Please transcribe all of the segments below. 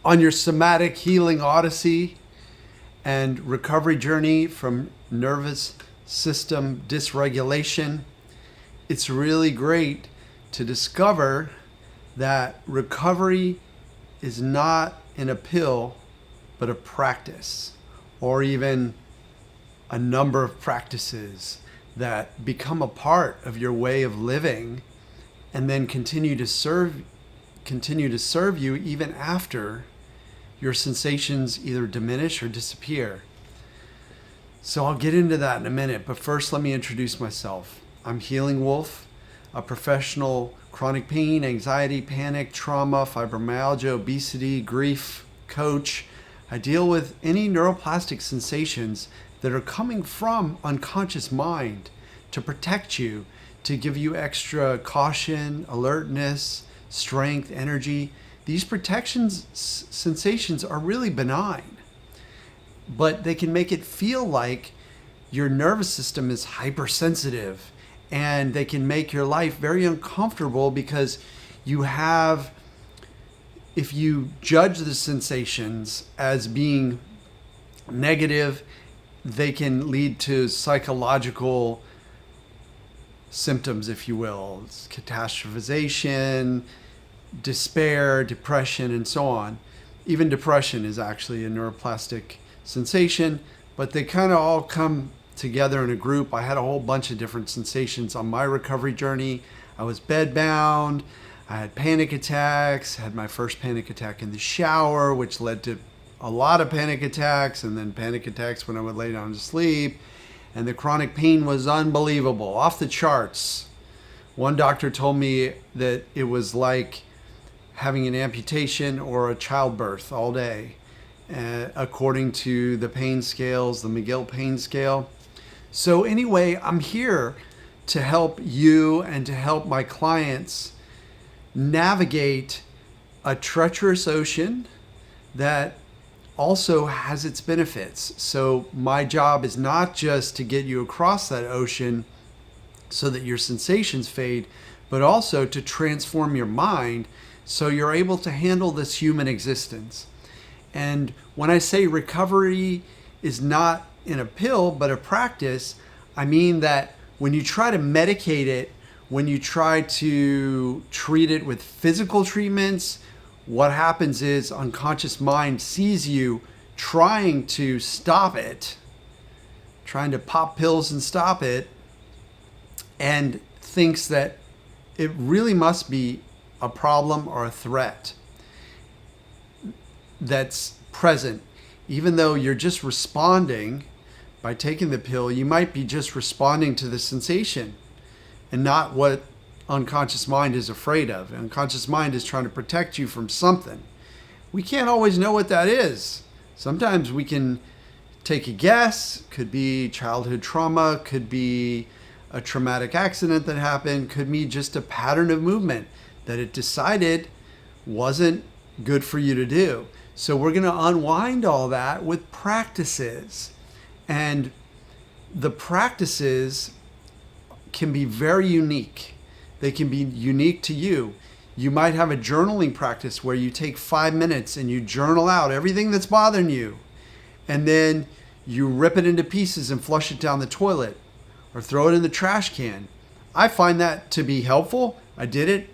on your somatic healing odyssey and recovery journey from nervous system dysregulation, it's really great to discover that recovery is not in a pill, but a practice, or even a number of practices that become a part of your way of living and then continue to serve you even after your sensations either diminish or disappear. So I'll get into that in a minute, but first let me introduce myself. I'm Healing Wolf, a professional chronic pain, anxiety, panic, trauma, fibromyalgia, obesity, grief coach. I deal with any neuroplastic sensations that are coming from unconscious mind to protect you, to give you extra caution, alertness, strength, energy. These sensations are really benign, but they can make it feel like your nervous system is hypersensitive, and they can make your life very uncomfortable because if you judge the sensations as being negative, they can lead to psychological symptoms, if you will. It's catastrophization, despair, depression, and so on. Even depression is actually a neuroplastic sensation, but they kind of all come together in a group. I had a whole bunch of different sensations on my recovery journey. I was bedbound, I had panic attacks, had my first panic attack in the shower, which led to a lot of panic attacks, and then panic attacks when I would lay down to sleep. And the chronic pain was unbelievable, off the charts. One doctor told me that it was like having an amputation or a childbirth all day, according to the pain scales, the McGill pain scale. So anyway, I'm here to help you and to help my clients navigate a treacherous ocean that also has its benefits. So my job is not just to get you across that ocean so that your sensations fade, but also to transform your mind so you're able to handle this human existence. And when I say recovery is not in a pill, but a practice, I mean that when you try to medicate it, when you try to treat it with physical treatments, what happens is unconscious mind sees you trying to stop it, trying to pop pills and stop it, and thinks that it really must be a problem or a threat that's present. Even though you're just responding by taking the pill, you might be just responding to the sensation and not what unconscious mind is afraid of. Unconscious mind is trying to protect you from something. We can't always know what that is. Sometimes we can take a guess. Could be childhood trauma, could be a traumatic accident that happened, could be just a pattern of movement that it decided wasn't good for you to do. So we're going to unwind all that with practices. And the practices can be very unique. They can be unique to you. You might have a journaling practice where you take 5 minutes and you journal out everything that's bothering you. And then you rip it into pieces and flush it down the toilet or throw it in the trash can. I find that to be helpful. I did it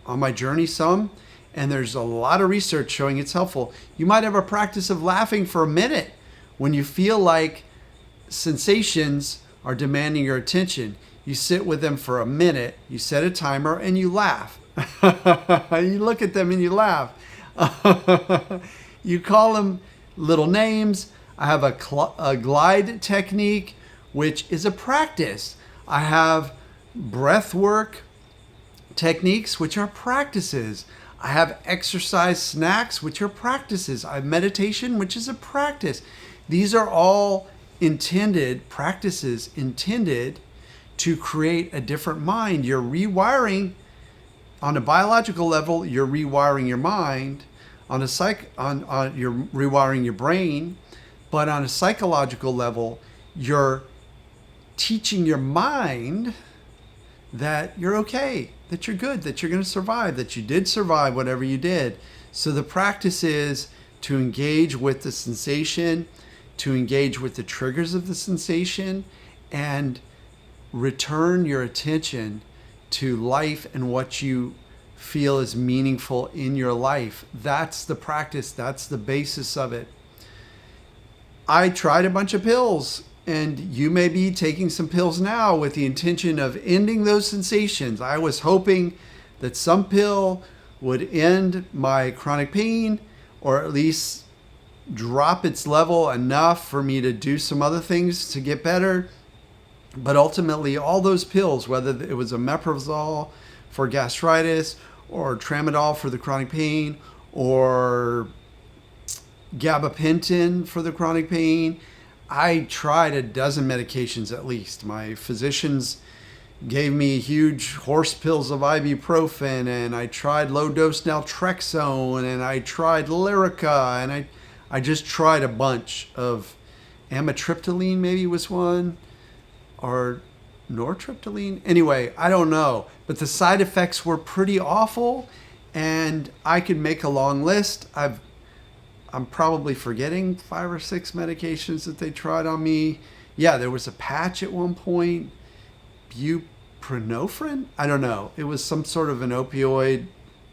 on my journey some, and there's a lot of research showing it's helpful. You might have a practice of laughing for a minute when you feel like sensations are demanding your attention. You sit with them for a minute, you set a timer, and you laugh. You look at them and you laugh. You call them little names. I have a glide technique, which is a practice. I have breathwork techniques, which are practices. I have exercise snacks, which are practices. I have meditation, which is a practice. These are all practices intended to create a different mind. You're rewiring on a biological level. You're rewiring your mind. You're rewiring your brain, but on a psychological level, you're teaching your mind that you're okay, that you're good, that you're going to survive, that you did survive whatever you did. So the practice is to engage with the sensation, to engage with the triggers of the sensation, and return your attention to life and what you feel is meaningful in your life. That's the practice. That's the basis of it. I tried a bunch of pills, and you may be taking some pills now with the intention of ending those sensations. I was hoping that some pill would end my chronic pain, or at least drop its level enough for me to do some other things to get better. But ultimately, all those pills, whether it was omeprazole for gastritis, or tramadol for the chronic pain, or gabapentin for the chronic pain, I tried a dozen medications at least. My physicians gave me huge horse pills of ibuprofen, and I tried low-dose naltrexone, and I tried Lyrica, and I just tried a bunch of amitriptyline, maybe was one, or nortriptyline. Anyway, I don't know, but the side effects were pretty awful, and I could make a long list. I'm probably forgetting 5 or 6 medications that they tried on me. Yeah, there was a patch at one point, buprenorphine. I don't know. It was some sort of an opioid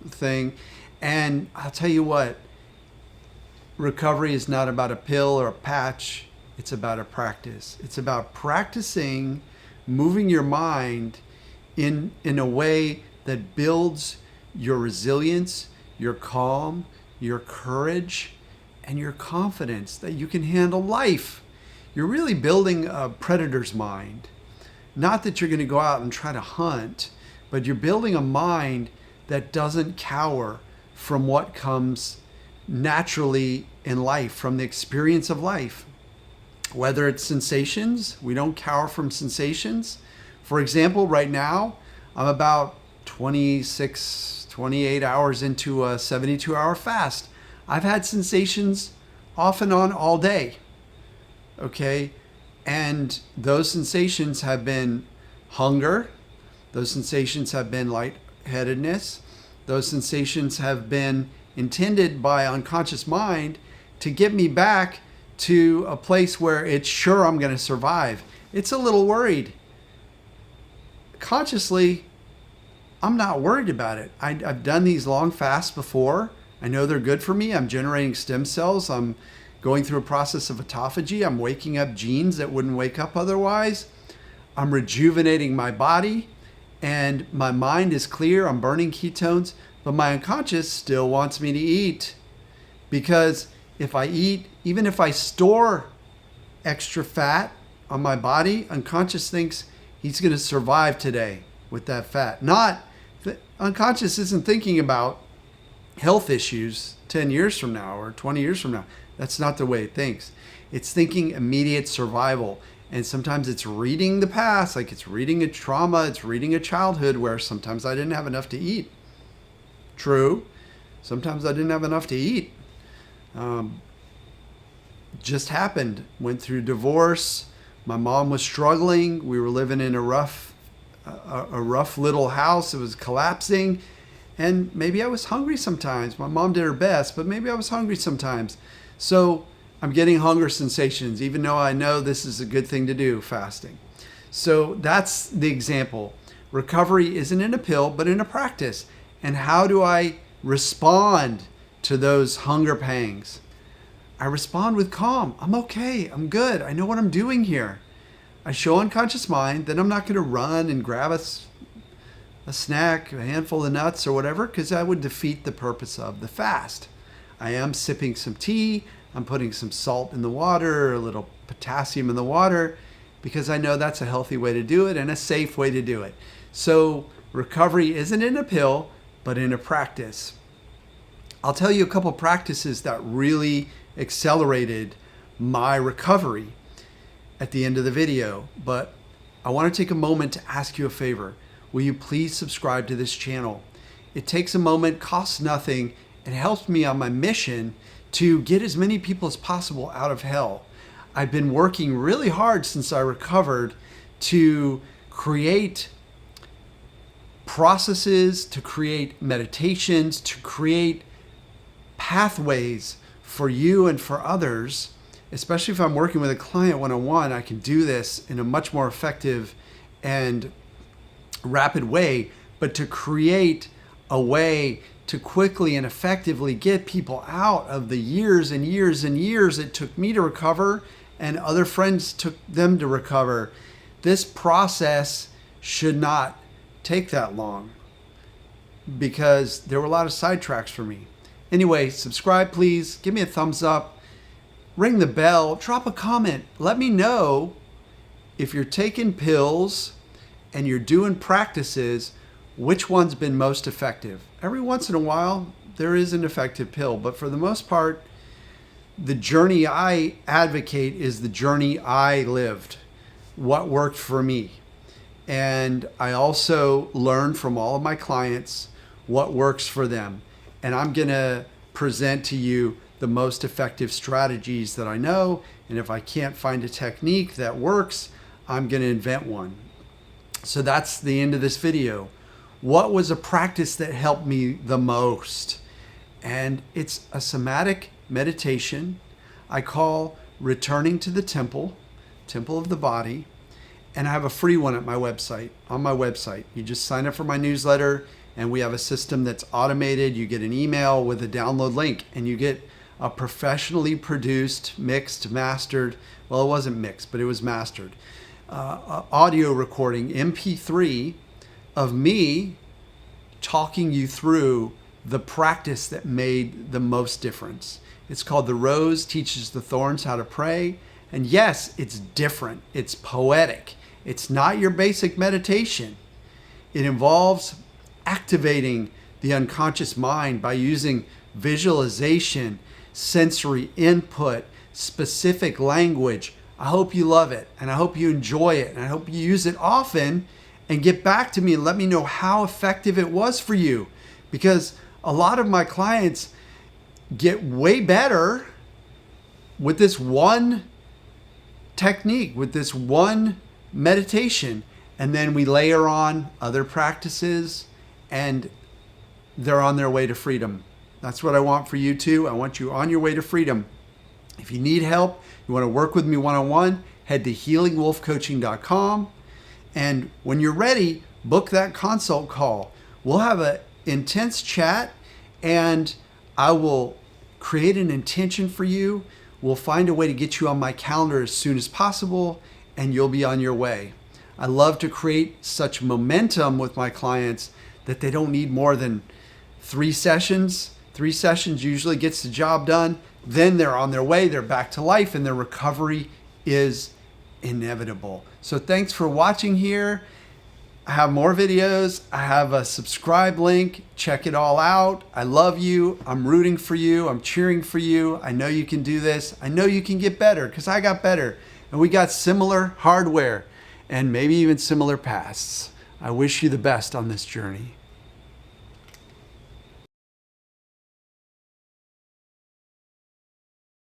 thing. And I'll tell you what, recovery is not about a pill or a patch. It's about a practice. It's about practicing moving your mind in a way that builds your resilience, your calm, your courage, and your confidence that you can handle life. You're really building a predator's mind. Not that you're going to go out and try to hunt, but you're building a mind that doesn't cower from what comes naturally in life, from the experience of life. Whether it's sensations, we don't cower from sensations. For example, right now, I'm about 26, 28 hours into a 72-hour fast. I've had sensations off and on all day, okay? And those sensations have been hunger. Those sensations have been lightheadedness. Those sensations have been intended by unconscious mind to get me back to a place where it's sure I'm going to survive. It's a little worried. Consciously, I'm not worried about it. I've done these long fasts before. I know they're good for me. I'm generating stem cells. I'm going through a process of autophagy. I'm waking up genes that wouldn't wake up otherwise. I'm rejuvenating my body, and my mind is clear. I'm burning ketones, but my unconscious still wants me to eat, because if I eat, even if I store extra fat on my body, unconscious thinks he's going to survive today with that fat. Unconscious isn't thinking about health issues 10 years from now or 20 years from now. That's not the way it thinks. It's thinking immediate survival. And sometimes it's reading the past, like it's reading a trauma, it's reading a childhood where sometimes I didn't have enough to eat. True. Sometimes I didn't have enough to eat. Just happened. Went through divorce. My mom was struggling. We were living in a rough little house. It was collapsing. And maybe I was hungry sometimes. My mom did her best, but maybe I was hungry sometimes. So I'm getting hunger sensations, even though I know this is a good thing to do, fasting. So that's the example. Recovery isn't in a pill, but in a practice. And how do I respond to those hunger pangs? I respond with calm. I'm okay. I'm good. I know what I'm doing here. I show unconscious mind that I'm not going to run and grab a snack, a handful of nuts or whatever, because that would defeat the purpose of the fast. I am sipping some tea. I'm putting some salt in the water, a little potassium in the water, because I know that's a healthy way to do it and a safe way to do it. So recovery isn't in a pill, but in a practice. I'll tell you a couple practices that really accelerated my recovery at the end of the video, but I want to take a moment to ask you a favor. Will you please subscribe to this channel? It takes a moment, costs nothing, and helps me on my mission to get as many people as possible out of hell. I've been working really hard since I recovered to create processes, to create meditations, to create pathways for you and for others, especially if I'm working with a client one-on-one, I can do this in a much more effective and rapid way, but to create a way to quickly and effectively get people out of the years and years and years it took me to recover and other friends took them to recover. This process should not take that long because there were a lot of sidetracks for me. Anyway, subscribe, please. Give me a thumbs up. Ring the bell. Drop a comment. Let me know if you're taking pills and you're doing practices, which one's been most effective. Every once in a while, there is an effective pill, but for the most part, the journey I advocate is the journey I lived, what worked for me. And I also learn from all of my clients what works for them. And I'm going to present to you the most effective strategies that I know. And if I can't find a technique that works, I'm going to invent one. So that's the end of this video. What was a practice that helped me the most? And it's a somatic meditation I call Returning to the Temple of the Body. And I have a free one at my website, on my website. You just sign up for my newsletter and we have a system that's automated. You get an email with a download link and you get a professionally produced, mixed, mastered, well, it wasn't mixed, but it was mastered, audio recording, MP3, of me talking you through the practice that made the most difference. It's called The Rose Teaches the Thorns How to Pray. And yes, it's different. It's poetic. It's not your basic meditation. It involves activating the unconscious mind by using visualization, sensory input, specific language. I hope you love it and I hope you enjoy it and I hope you use it often and get back to me and let me know how effective it was for you, because a lot of my clients get way better with this one technique, with this one meditation, and then we layer on other practices and they're on their way to freedom. That's what I want for you too. I want you on your way to freedom. If you need help, you want to work with me one-on-one, head to healingwolfcoaching.com. And when you're ready, book that consult call. We'll have an intense chat and I will create an intention for you. We'll find a way to get you on my calendar as soon as possible and you'll be on your way. I love to create such momentum with my clients that they don't need more than 3 sessions. 3 sessions usually gets the job done. Then they're on their way, they're back to life, and their recovery is inevitable. So thanks for watching here. I have more videos. I have a subscribe link. Check it all out. I love you. I'm rooting for you. I'm cheering for you. I know you can do this. I know you can get better because I got better. And we got similar hardware and maybe even similar pasts. I wish you the best on this journey.